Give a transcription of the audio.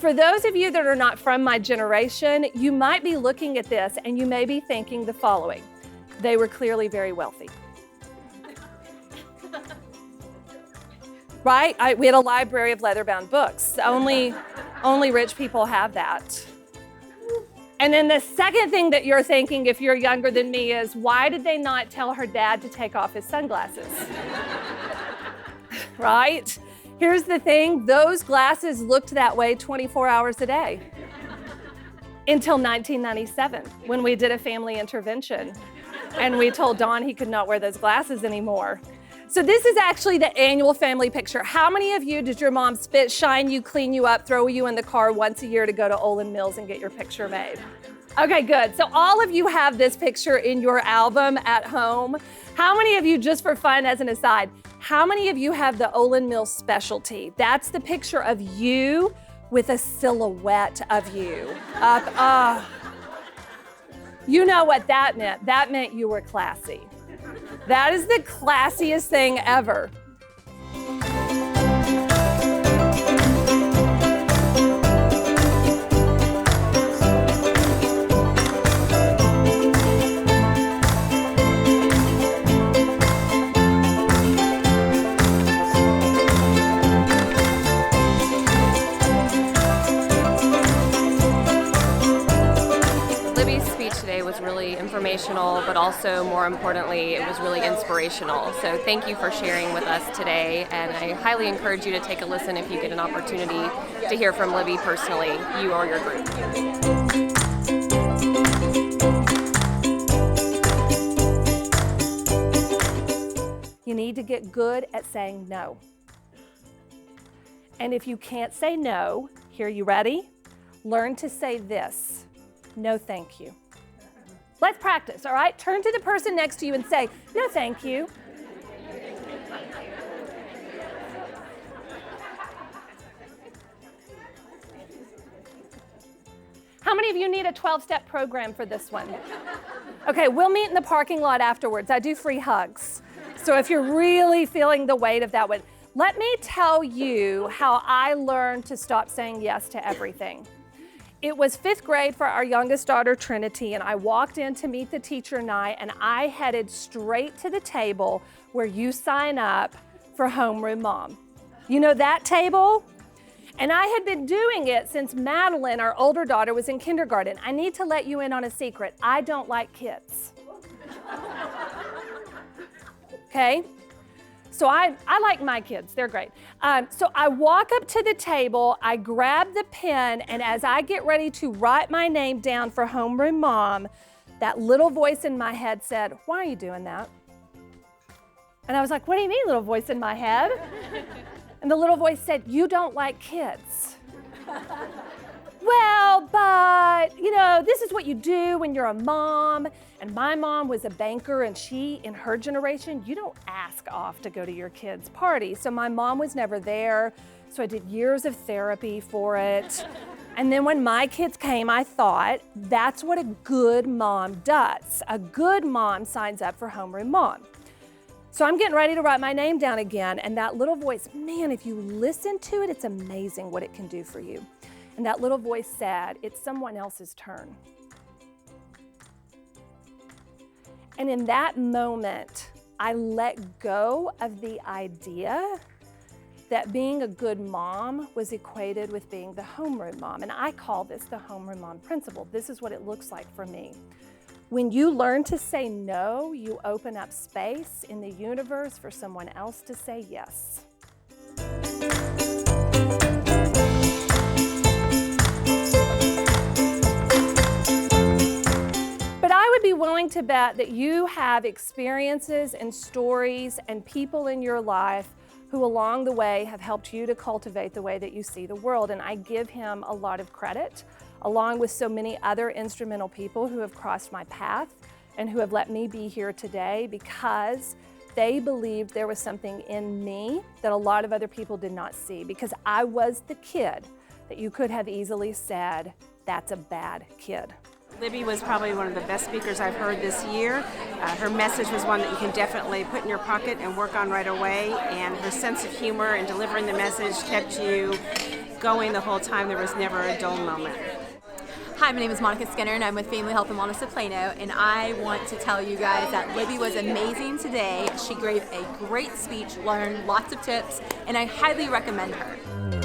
for those of you that are not from my generation, you might be looking at this and you may be thinking the following. They were clearly very wealthy. Right? We had a library of leather-bound books. Only rich people have that. And then the second thing that you're thinking, if you're younger than me, is why did they not tell her dad to take off his sunglasses? Right? Here's the thing, those glasses looked that way 24 hours a day until 1997, when we did a family intervention and we told Don he could not wear those glasses anymore. So this is actually the annual family picture. How many of you did your mom spit, shine you, clean you up, throw you in the car once a year to go to Olin Mills and get your picture made? Okay, good. So all of you have this picture in your album at home. How many of you, just for fun as an aside, how many of you have the Olin Mills specialty? That's the picture of you with a silhouette of you up. You know what that meant. That meant you were classy. That is the classiest thing ever. Libby's speech today was really informational, but also more importantly, it was really inspirational. So thank you for sharing with us today, and I highly encourage you to take a listen if you get an opportunity to hear from Libby personally, you or your group. You need to get good at saying no. And if you can't say no, here, you ready? Learn to say this. No, thank you. Let's practice, all right? Turn to the person next to you and say, no, thank you. How many of you need a 12-step program for this one? Okay, we'll meet in the parking lot afterwards. I do free hugs. So if you're really feeling the weight of that one, let me tell you how I learned to stop saying yes to everything. It was 5th grade for our youngest daughter, Trinity, and I walked in to meet the teacher night, and I headed straight to the table where you sign up for homeroom mom. You know that table? And I had been doing it since Madeline, our older daughter, was in kindergarten. I need to let you in on a secret. I don't like kids. Okay? So I like my kids, they're great. So I walk up to the table, I grab the pen, and as I get ready to write my name down for homeroom mom, that little voice in my head said, why are you doing that? And I was like, what do you mean, little voice in my head? And the little voice said, you don't like kids. Well, but, you know, this is what you do when you're a mom. And my mom was a banker, and she, in her generation, you don't ask off to go to your kids' party. So my mom was never there. So I did years of therapy for it. And then when my kids came, I thought, that's what a good mom does. A good mom signs up for homeroom mom. So I'm getting ready to write my name down again. And that little voice, man, if you listen to it, it's amazing what it can do for you. And that little voice said, it's someone else's turn. And in that moment, I let go of the idea that being a good mom was equated with being the homeroom mom. And I call this the homeroom mom principle. This is what it looks like for me. When you learn to say no, you open up space in the universe for someone else to say yes. I would be willing to bet that you have experiences and stories and people in your life who along the way have helped you to cultivate the way that you see the world. And I give him a lot of credit, along with so many other instrumental people who have crossed my path and who have let me be here today because they believed there was something in me that a lot of other people did not see, because I was the kid that you could have easily said, that's a bad kid. Libby was probably one of the best speakers I've heard this year. Her message was one that you can definitely put in your pocket and work on right away, and her sense of humor in delivering the message kept you going the whole time. There was never a dull moment. Hi, my name is Monica Skinner, and I'm with Family Health and Wellness of Plano, and I want to tell you guys that Libby was amazing today. She gave a great speech, learned lots of tips, and I highly recommend her.